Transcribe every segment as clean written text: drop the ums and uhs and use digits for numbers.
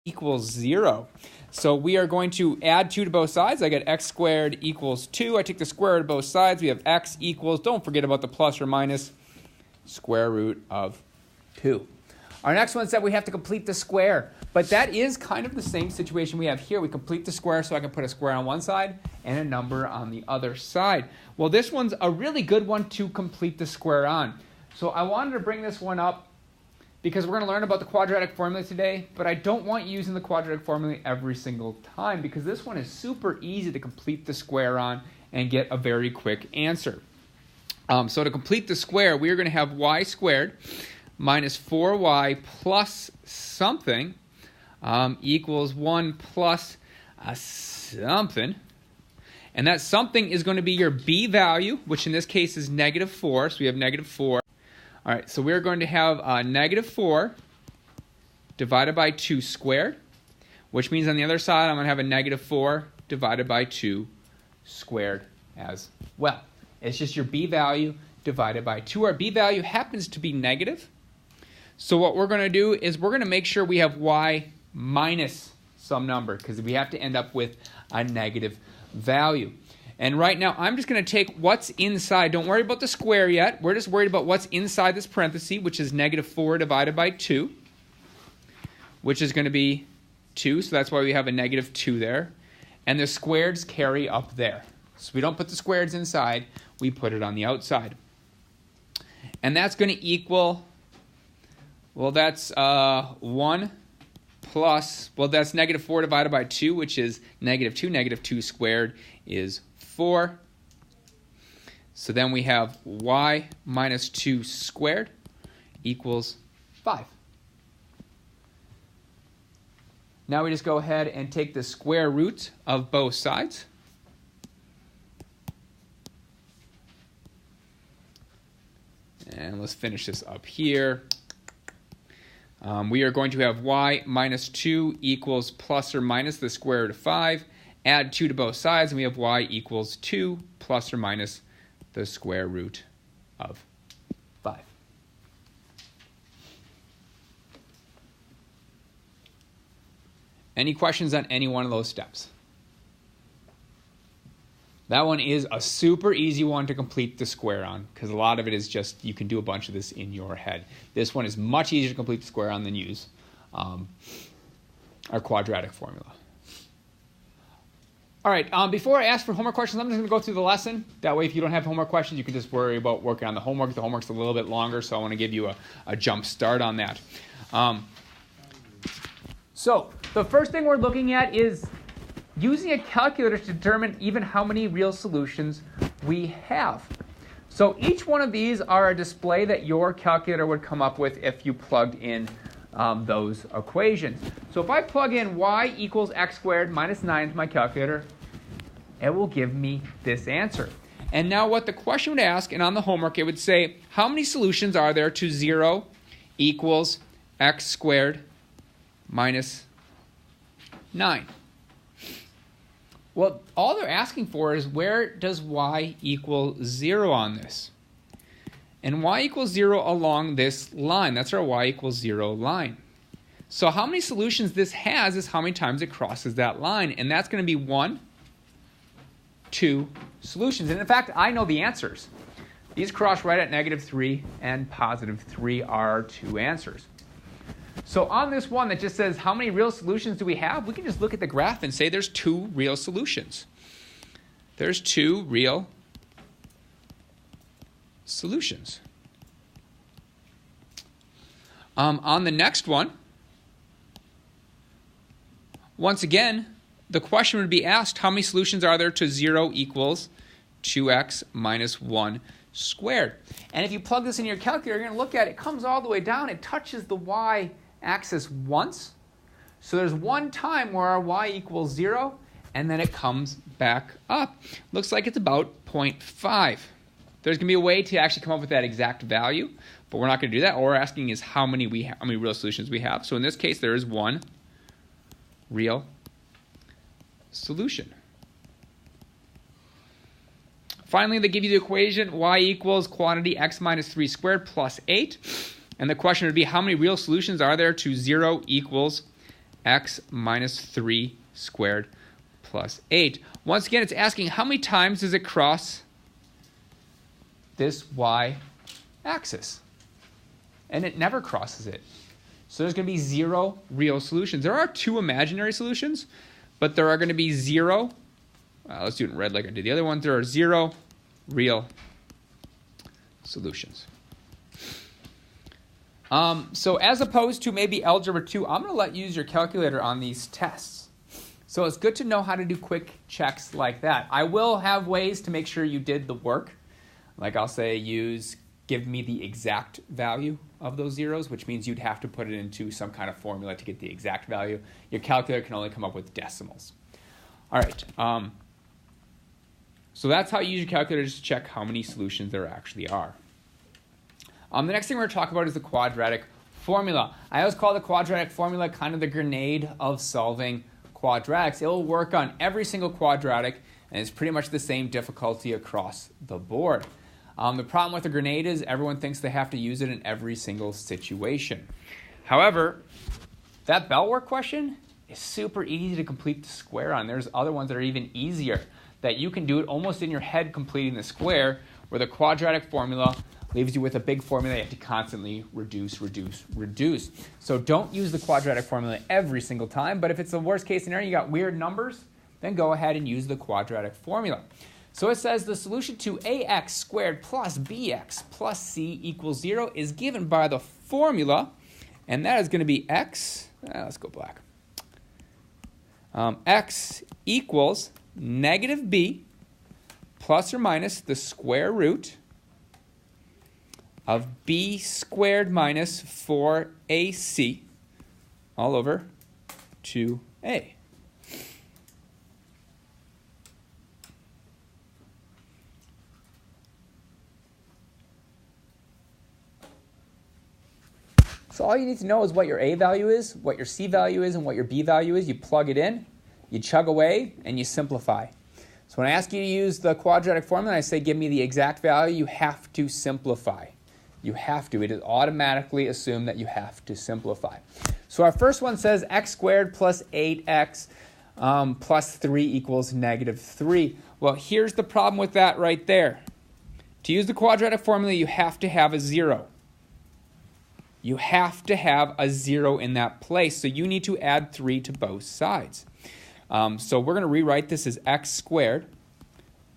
equals 0. So we are going to add 2 to both sides. I get x squared equals 2. I take the square root of both sides. We have x equals, don't forget about the plus or minus, square root of 2. Our next one said we have to complete the square. But that is kind of the same situation we have here. We complete the square so I can put a square on one side and a number on the other side. Well, this one's a really good one to complete the square on. So I wanted to bring this one up because we're going to learn about the quadratic formula today, but I don't want you using the quadratic formula every single time because this one is super easy to complete the square on and get a very quick answer. So to complete the square, we are going to have y squared minus 4y plus something equals 1 plus something. And that something is going to be your b value, which in this case is negative 4. So we have negative 4. All right, so we're going to have negative 4 divided by 2 squared, which means on the other side I'm going to have a negative 4 divided by 2 squared as well. It's just your b value divided by 2. Our b value happens to be negative. So what we're going to do is we're going to make sure we have y minus some number because we have to end up with a negative value. And right now, I'm just going to take what's inside. Don't worry about the square yet. We're just worried about what's inside this parenthesis, which is negative 4 divided by 2, which is going to be 2. So that's why we have a negative 2 there. And the squareds carry up there. So we don't put the squareds inside. We put it on the outside. And that's going to equal, well, that's 1 plus, well, that's negative 4 divided by 2, which is negative 2. Negative 2 squared is 4. So then we have y minus 2 squared equals 5. Now we just go ahead and take the square root of both sides. And let's finish this up here. We are going to have y minus 2 equals plus or minus the square root of 5. Add 2 to both sides, and we have y equals 2 plus or minus the square root of 5. Any questions on any one of those steps? That one is a super easy one to complete the square on because a lot of it is just you can do a bunch of this in your head. This one is much easier to complete the square on than use our quadratic formula. All right, before I ask for homework questions, I'm just going to go through the lesson. That way, if you don't have homework questions, you can just worry about working on the homework. The homework's a little bit longer, so I want to give you a jump start on that. So the first thing we're looking at is using a calculator to determine even how many real solutions we have. So each one of these are a display that your calculator would come up with if you plugged in those equations. So if I plug in y equals x squared minus 9 into my calculator, it will give me this answer. And now what the question would ask, and on the homework it would say, how many solutions are there to 0 equals x squared minus 9? Well, all they're asking for is where does y equal 0 on this? And y equals 0 along this line. That's our y equals 0 line. So how many solutions this has is how many times it crosses that line. And that's going to be 1, 2 solutions. And in fact, I know the answers. These cross right at negative 3 and positive 3 are our two answers. So on this one that just says how many real solutions do we have, we can just look at the graph and say there's 2 real solutions. There's 2 real solutions. On the next one, once again, the question would be asked, how many solutions are there to 0 equals 2x minus 1 squared? And if you plug this in your calculator, you're going to look at it, it comes all the way down. It touches the y-axis once. So there's one time where our y equals 0, and then it comes back up. Looks like it's about 0.5. There's going to be a way to actually come up with that exact value, but we're not going to do that. All we're asking is how many real solutions we have. So in this case, there is 1 real solution. Finally, they give you the equation y equals quantity x minus 3 squared plus 8. And the question would be how many real solutions are there to 0 equals x minus 3 squared plus 8. Once again, it's asking how many times does it cross this y-axis? And it never crosses it. So there's going to be 0 real solutions. There are 2 imaginary solutions, but there are going to be 0. Let's do it in red like I did the other one. There are 0 real solutions. So as opposed to maybe Algebra 2, I'm going to let you use your calculator on these tests. So it's good to know how to do quick checks like that. I will have ways to make sure you did the work. Like I'll say give me the exact value of those zeros, which means you'd have to put it into some kind of formula to get the exact value. Your calculator can only come up with decimals. All right. So that's how you use your calculator, just to check how many solutions there actually are. The next thing we're going to talk about is the quadratic formula. I always call the quadratic formula kind of the grenade of solving quadratics. It will work on every single quadratic, and it's pretty much the same difficulty across the board. The problem with a grenade is everyone thinks they have to use it in every single situation. However, that bell work question is super easy to complete the square on. There's other ones that are even easier that you can do it almost in your head completing the square, where the quadratic formula leaves you with a big formula you have to constantly reduce. So don't use the quadratic formula every single time, but if it's the worst case scenario, you got weird numbers, then go ahead and use the quadratic formula. So it says the solution to ax squared plus bx plus c equals 0 is given by the formula, and that is going to be x, let's go black, x equals negative b plus or minus the square root of b squared minus 4ac all over 2a. So all you need to know is what your A value is, what your C value is, and what your B value is. You plug it in, you chug away, and you simplify. So when I ask you to use the quadratic formula, I say give me the exact value, you have to simplify. You have to. It is automatically assumed that you have to simplify. So our first one says x squared plus 8x plus 3 equals negative 3. Well, here's the problem with that right there. To use the quadratic formula, you have to have a 0. You have to have a 0 in that place. So you need to add 3 to both sides. So we're going to rewrite this as x squared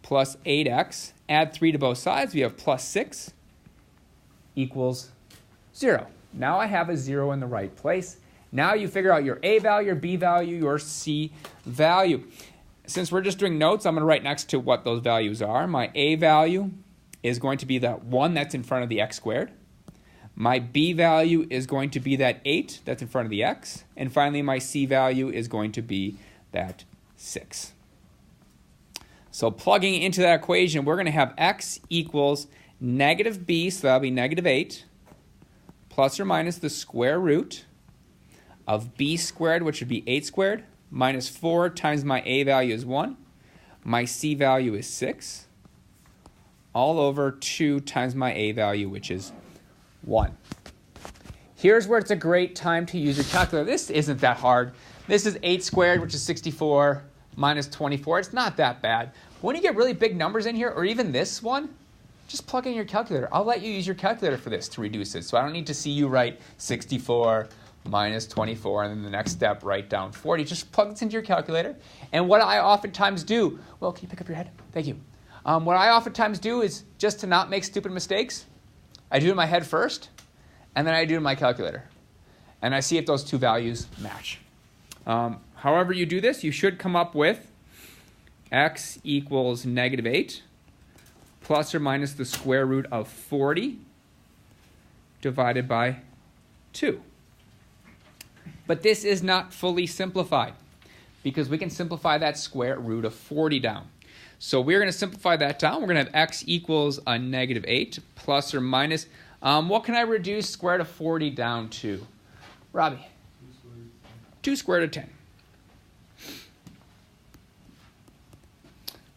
plus 8x. Add 3 to both sides. We have plus 6 equals 0. Now I have a 0 in the right place. Now you figure out your A value, your B value, your C value. Since we're just doing notes, I'm going to write next to what those values are. My A value is going to be that 1 that's in front of the x squared. My B value is going to be that 8 that's in front of the x. And finally, my C value is going to be that 6. So plugging into that equation, we're going to have x equals negative b, so that'll be negative 8, plus or minus the square root of b squared, which would be 8 squared, minus 4 times my a value is 1. My c value is 6, all over 2 times my a value, which is 1. Here's where it's a great time to use your calculator. This isn't that hard. This is 8 squared, which is 64, minus 24. It's not that bad. When you get really big numbers in here, or even this one, just plug in your calculator. I'll let you use your calculator for this to reduce it. So I don't need to see you write 64 minus 24, and then the next step, write down 40. Just plug this into your calculator. And what I oftentimes do, well, can you pick up your head? Thank you. What I oftentimes do is, just to not make stupid mistakes, I do it in my head first, and then I do it in my calculator. And I see if those two values match. However you do this, you should come up with x equals negative 8 plus or minus the square root of 40 divided by 2. But this is not fully simplified because we can simplify that square root of 40 down. So we're going to simplify that down. We're going to have x equals a negative 8 plus or minus. What can I reduce square root of 40 down to? Robbie? 2 square root of 10.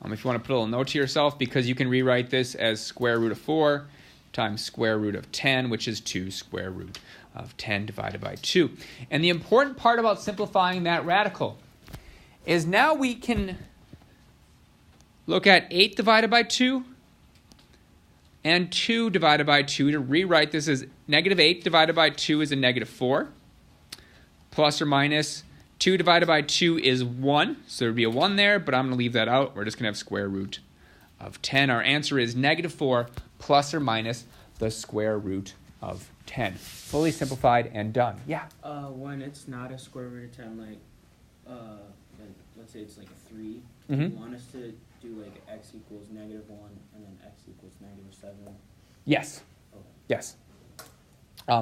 If you want to put a little note to yourself, because you can rewrite this as square root of 4 times square root of 10, which is 2 square root of 10 divided by 2. And the important part about simplifying that radical is now we can look at 8 divided by 2 and 2 divided by 2 to rewrite this as negative 8 divided by 2 is a negative 4, plus or minus 2 divided by 2 is 1, so there would be a 1 there, but I'm going to leave that out. We're just going to have square root of 10. Our answer is negative 4 plus or minus the square root of 10. Fully simplified and done. Yeah? When it's not a square root of 10, like let's say it's like a 3, Mm-hmm. you want us to do like x equals negative 1 and then x equals negative 7? Yes. Okay. Yes.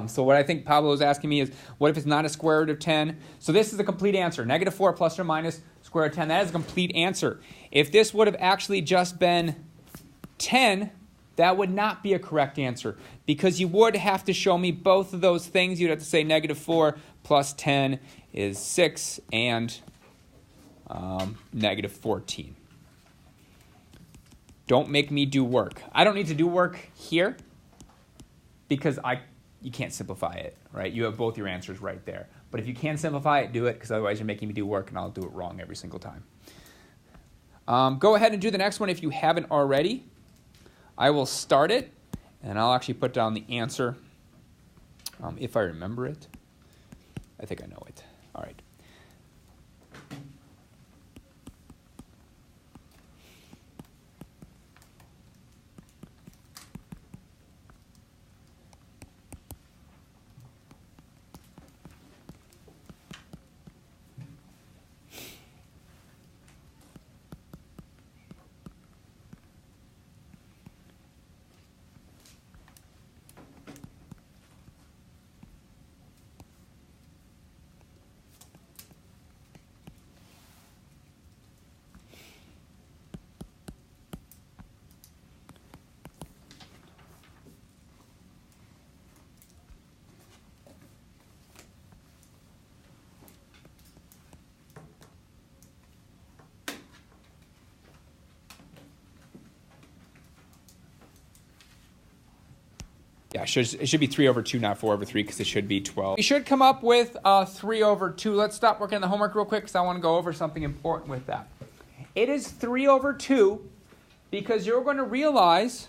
So what I think Pablo is asking me is, what if it's not a square root of 10? So this is a complete answer. Negative 4 plus or minus square root of 10. That is a complete answer. If this would have actually just been 10, that would not be a correct answer, because you would have to show me both of those things. You'd have to say negative 4 plus 10 is 6 and negative 14. Don't make me do work. I don't need to do work here because you can't simplify it, right? You have both your answers right there. But if you can simplify it, do it, because otherwise you're making me do work and I'll do it wrong every single time. Go ahead and do the next one if you haven't already. I will start it, and I'll actually put down the answer if I remember it. I think I know it. All right. Yeah, it should be 3 over 2, not 4 over 3, because it should be 12. We should come up with 3 over 2. Let's stop working on the homework real quick, because I want to go over something important with that. It is 3 over 2, because you're going to realize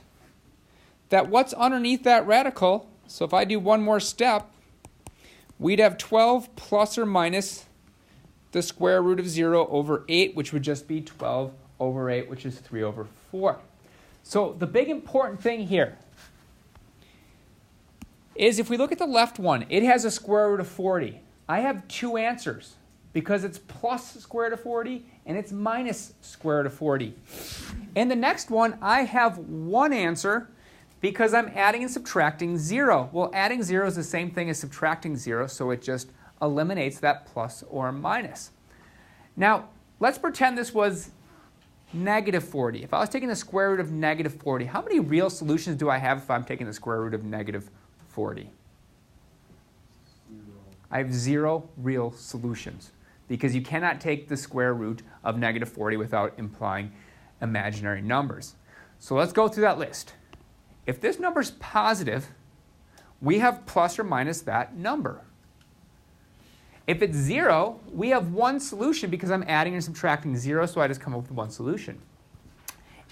that what's underneath that radical, so if I do one more step, we'd have 12 plus or minus the square root of 0 over 8, which would just be 12 over 8, which is 3 over 4. So the big important thing here is if we look at the left one, it has a square root of 40. I have two answers because it's plus square root of 40 and it's minus square root of 40. In the next one, I have one answer because I'm adding and subtracting 0. Well, adding 0 is the same thing as subtracting 0, so it just eliminates that plus or minus. Now, let's pretend this was negative 40. If I was taking the square root of negative 40, how many real solutions do I have if I'm taking the square root of negative 40? 0. I have 0 real solutions because you cannot take the square root of negative 40 without implying imaginary numbers. So let's go through that list. If this number is positive, we have plus or minus that number. If it's 0, we have one solution because I'm adding and subtracting 0, so I just come up with one solution.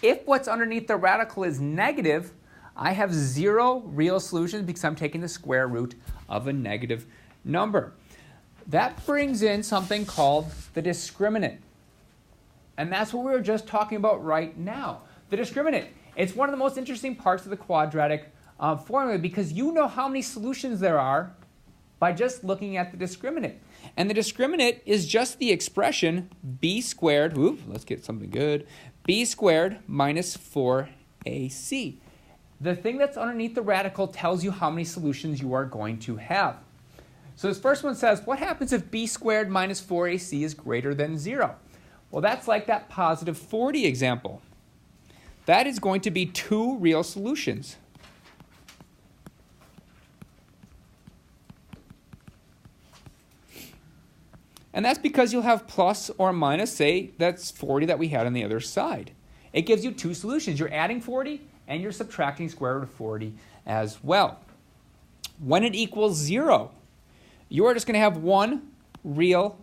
If what's underneath the radical is negative, I have 0 real solutions because I'm taking the square root of a negative number. That brings in something called the discriminant. And that's what we were just talking about right now. The discriminant. It's one of the most interesting parts of the quadratic formula because you know how many solutions there are by just looking at the discriminant. And the discriminant is just the expression b squared, let's get something good, b squared minus 4ac. The thing that's underneath the radical tells you how many solutions you are going to have. So this first one says, what happens if b squared minus 4ac is greater than 0? Well, that's like that positive 40 example. That is going to be 2 real solutions. And that's because you'll have plus or minus, say, that's 40 that we had on the other side. It gives you 2 solutions. You're adding 40 and you're subtracting square root of 40. as well. When it equals 0, you are just going to have one real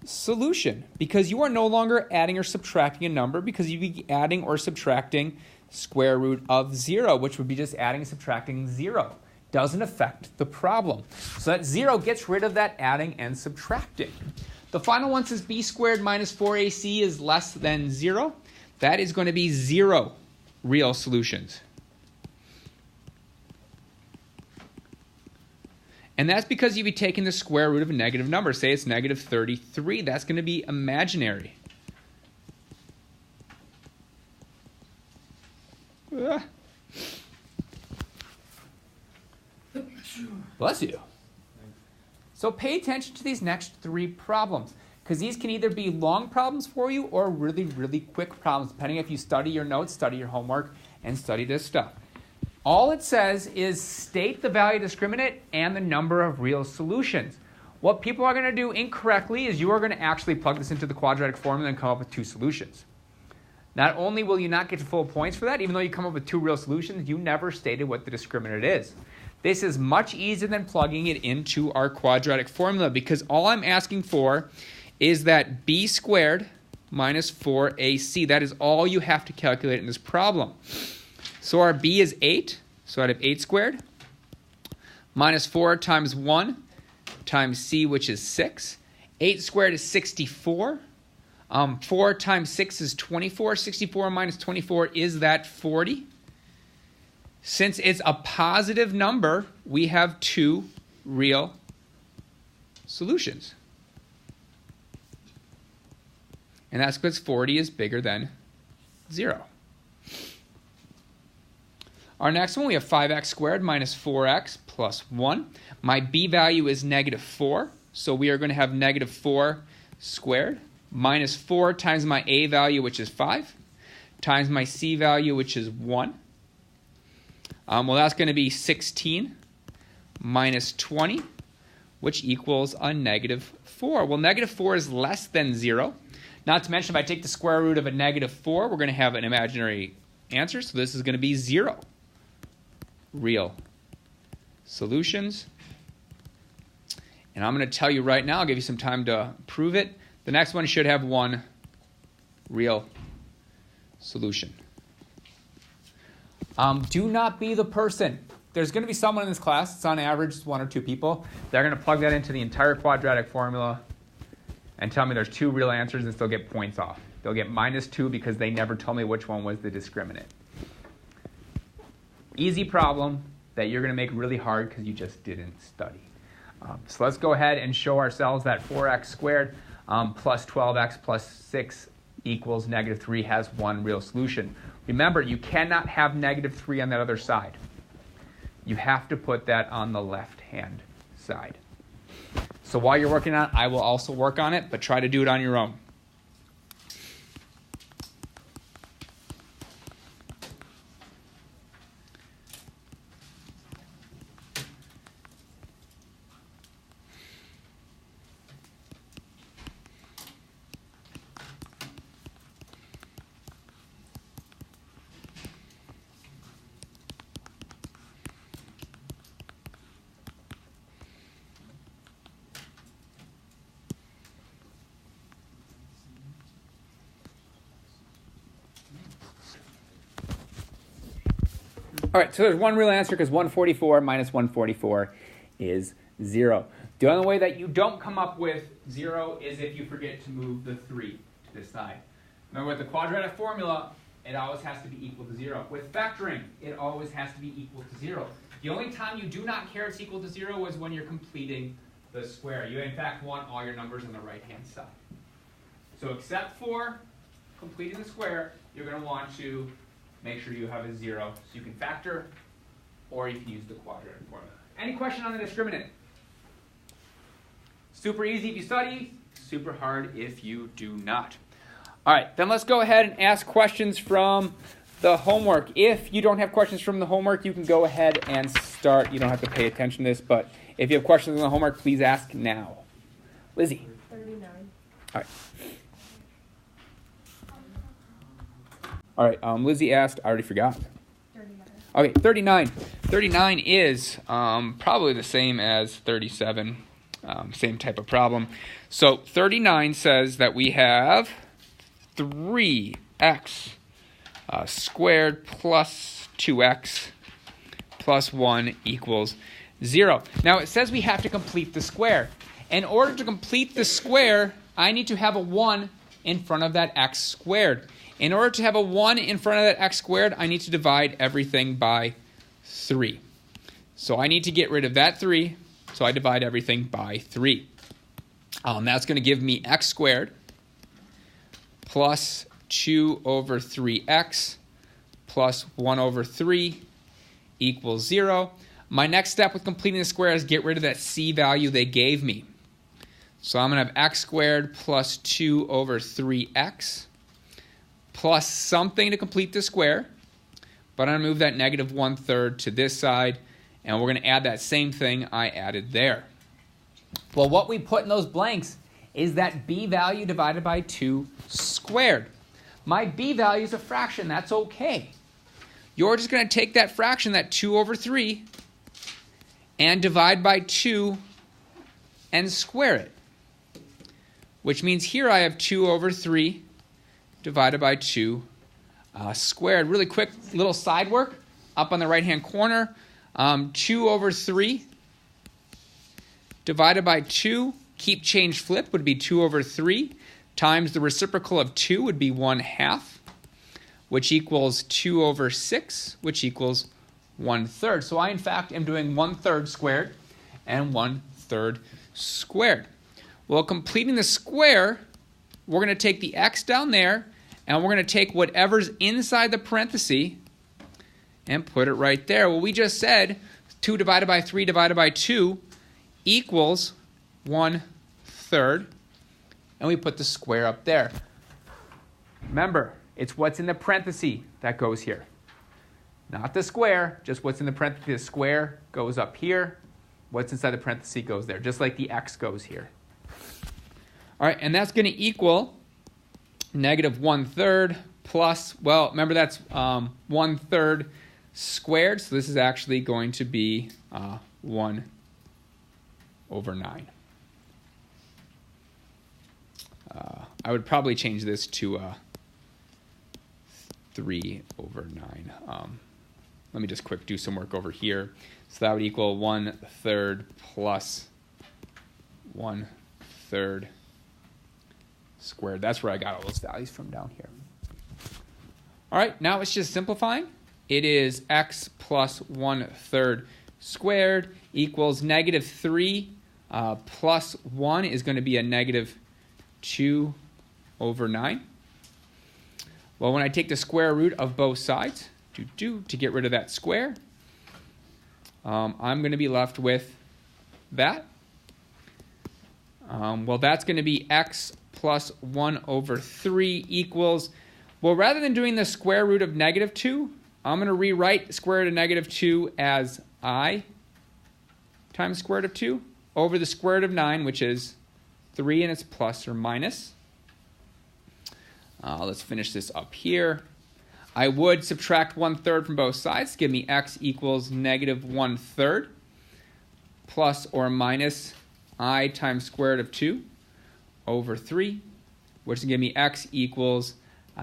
solution because you are no longer adding or subtracting a number because you'd be adding or subtracting square root of 0, which would be just adding and subtracting 0. Doesn't affect the problem. So that 0 gets rid of that adding and subtracting. The final one says b squared minus 4ac is less than 0. That is going to be 0 real solutions. And that's because you'd be taking the square root of a negative number. Say it's negative 33. That's going to be imaginary. Bless you. So pay attention to these next 3 problems, because these can either be long problems for you or really, really quick problems, depending if you study your notes, study your homework, and study this stuff. All it says is state the value discriminant and the number of real solutions. What people are going to do incorrectly is you are going to actually plug this into the quadratic formula and come up with 2 solutions. Not only will you not get full points for that, even though you come up with 2 real solutions, you never stated what the discriminant is. This is much easier than plugging it into our quadratic formula because all I'm asking for is that b squared minus 4ac. That is all you have to calculate in this problem. So our b is 8, so I'd have 8 squared, minus 4 times 1 times c, which is 6. 8 squared is 64. 4 times 6 is 24. 64 minus 24 is that 40. Since it's a positive number, we have 2 real solutions. And that's because 40 is bigger than 0. Our next one, we have 5x squared minus 4x plus 1. My b value is negative 4, so we are going to have negative 4 squared minus 4 times my a value, which is 5, times my c value, which is 1. Well, that's going to be 16 minus 20, which equals a negative 4. Well, negative 4 is less than 0. Not to mention, if I take the square root of a negative 4, we're going to have an imaginary answer, so this is going to be 0 real solutions. And I'm going to tell you right now, I'll give you some time to prove it. The next one should have 1 real solution. Do not be the person. There's going to be someone in this class, it's on average 1 or 2 people, they're going to plug that into the entire quadratic formula and tell me there's 2 real answers and still get points off. They'll get -2 because they never told me which one was the discriminant. Easy problem that you're going to make really hard because you just didn't study. So let's go ahead and show ourselves that 4x squared plus 12x plus 6 equals negative 3 has 1 real solution. Remember, you cannot have negative 3 on that other side. You have to put that on the left-hand side. So while you're working on it, I will also work on it, but try to do it on your own. All right, so there's 1 real answer because 144 minus 144 is 0. The only way that you don't come up with 0 is if you forget to move the 3 to this side. Remember, with the quadratic formula, it always has to be equal to 0. With factoring, it always has to be equal to 0. The only time you do not care it's equal to 0 is when you're completing the square. You, in fact, want all your numbers on the right-hand side. So except for completing the square, you're going to want to make sure you have a 0 so you can factor or you can use the quadratic formula. Any question on the discriminant? Super easy if you study, super hard if you do not. All right, then let's go ahead and ask questions from the homework. If you don't have questions from the homework, you can go ahead and start. You don't have to pay attention to this, but if you have questions on the homework, please ask now. Lizzie. 39. All right. All right, Lizzie asked, I already forgot. 39. Okay, 39. 39 is probably the same as 37. Same type of problem. So 39 says that we have 3x squared plus 2x plus 1 equals 0. Now it says we have to complete the square. In order to complete the square, I need to have a 1 in front of that x squared. In order to have a 1 in front of that x squared, I need to divide everything by 3. So I need to get rid of that 3, so I divide everything by 3. That's going to give me x squared plus 2 over 3x plus 1 over 3 equals 0. My next step with completing the square is get rid of that c value they gave me. So I'm going to have x squared plus 2 over 3x plus something to complete the square. But I'm going to move that negative 1/3 to this side, and we're going to add that same thing I added there. Well, what we put in those blanks is that b value divided by 2 squared. My b value is a fraction. That's okay. You're just going to take that fraction, that 2 over 3, and divide by 2 and square it. Which means here I have 2 over 3 divided by 2 squared. Really quick little side work up on the right-hand corner. 2 over 3 divided by 2, keep change flip, would be 2 over 3 times the reciprocal of 2 would be 1/2, which equals 2 over 6, which equals 1/3. So I, in fact, am doing 1/3 squared and 1/3 squared. Well, completing the square, we're going to take the x down there, and we're going to take whatever's inside the parenthesis and put it right there. Well, we just said 2 divided by 3 divided by 2 equals 1/3, and we put the square up there. Remember, it's what's in the parenthesis that goes here. Not the square, just what's in the parenthesis. The square goes up here. What's inside the parenthesis goes there, just like the x goes here. All right, and that's going to equal negative 1/3 plus, well, remember that's 1/3 squared, so this is actually going to be 1 over 9. I would probably change this to 3 over 9. Let me just quick do some work over here. So that would equal 1/3 plus 1/3 squared. That's where I got all those values from down here. All right, now it's just simplifying. It is x plus 1/3 squared equals negative 3 plus 1 is going to be a negative 2 over 9. Well, when I take the square root of both sides, to get rid of that square, I'm going to be left with that. Well, that's going to be x plus 1 over 3 equals, well, rather than doing the square root of negative 2, I'm going to rewrite square root of negative 2 as I times square root of 2 over the square root of 9, which is 3, and it's plus or minus. Let's finish this up here. I would subtract 1/3 from both sides to give me x equals negative 1/3 plus or minus I times square root of 2 over 3, which is going to give me x equals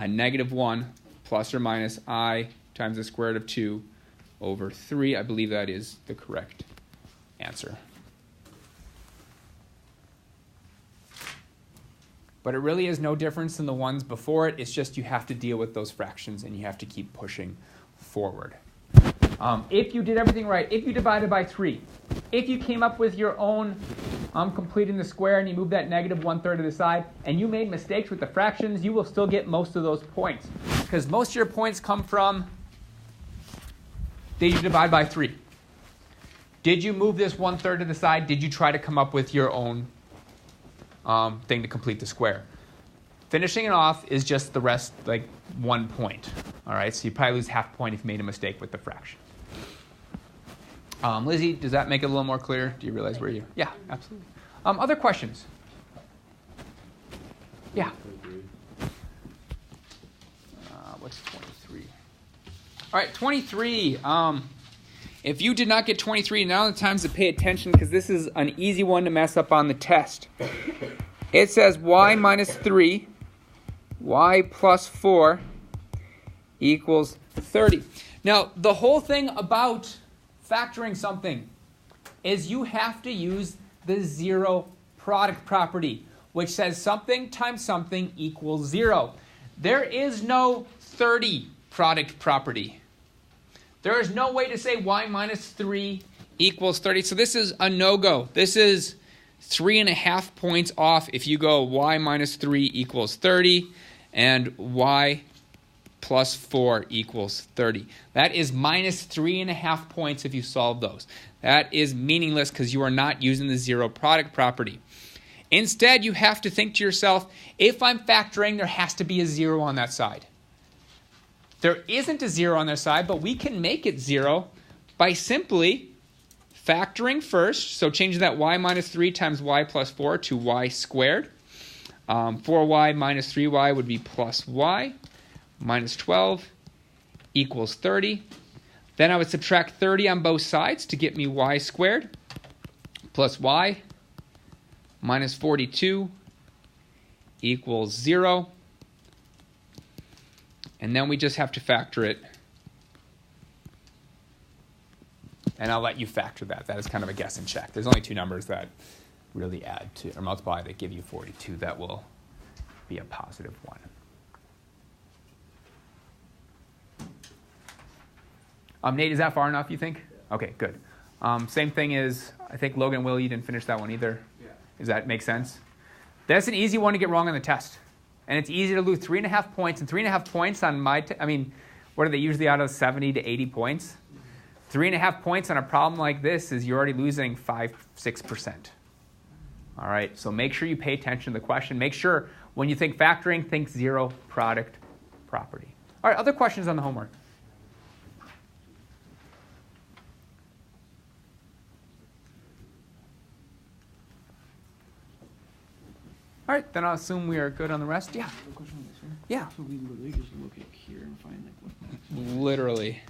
negative 1 plus or minus I times the square root of 2 over 3. I believe that is the correct answer. But it really is no difference than the ones before it. It's just you have to deal with those fractions and you have to keep pushing forward. If you did everything right, if you divided by 3, if you came up with your own completing the square and you move that negative 1/3 to the side and you made mistakes with the fractions, you will still get most of those points. Because most of your points come from, did you divide by 3? Did you move this 1/3 to the side? Did you try to come up with your own thing to complete the square? Finishing it off is just the rest, like 1 point. All right, so you probably lose half a point if you made a mistake with the fraction. Lizzie, does that make it a little more clear? Do you realize where you? Yeah, absolutely. Other questions? Yeah. What's 23? All right, 23. If you did not get 23, now the time's to pay attention because this is an easy one to mess up on the test. It says y minus 3, y plus 4 equals 30. Now, the whole thing about factoring something is you have to use the zero product property, which says something times something equals 0. There is no 30 product property. There is no way to say y minus 3 equals 30. So this is a no-go. This is 3.5 points off if you go y minus 3 equals 30 and y plus 4 equals 30. That is minus 3.5 points if you solve those. That is meaningless because you are not using the zero product property. Instead, you have to think to yourself, if I'm factoring, there has to be a 0 on that side. There isn't a 0 on their side, but we can make it 0 by simply factoring first. So changing that y minus 3 times y plus 4 to y squared. 4y minus 3y would be plus y minus 12 equals 30. Then I would subtract 30 on both sides to get me y squared plus y minus 42 equals 0. And then we just have to factor it. And I'll let you factor that. That is kind of a guess and check. There's only two numbers that really add to or multiply that give you 42. That will be a positive 1. Nate, is that far enough, you think? Yeah. Okay, good. Same thing is, I think Logan and Will, you didn't finish that one either. Yeah. Does that make sense? That's an easy one to get wrong on the test. And it's easy to lose 3.5 points. And 3.5 points on my, what are they usually out of 70 to 80 points? 3.5 points on a problem like this is you're already losing 5-6%. All right, so make sure you pay attention to the question. Make sure when you think factoring, think zero product property. All right, other questions on the homework? All right, then I'll assume we are good on the rest. Yeah. Question on this one? Yeah. So we literally just look at here and find like what. Literally.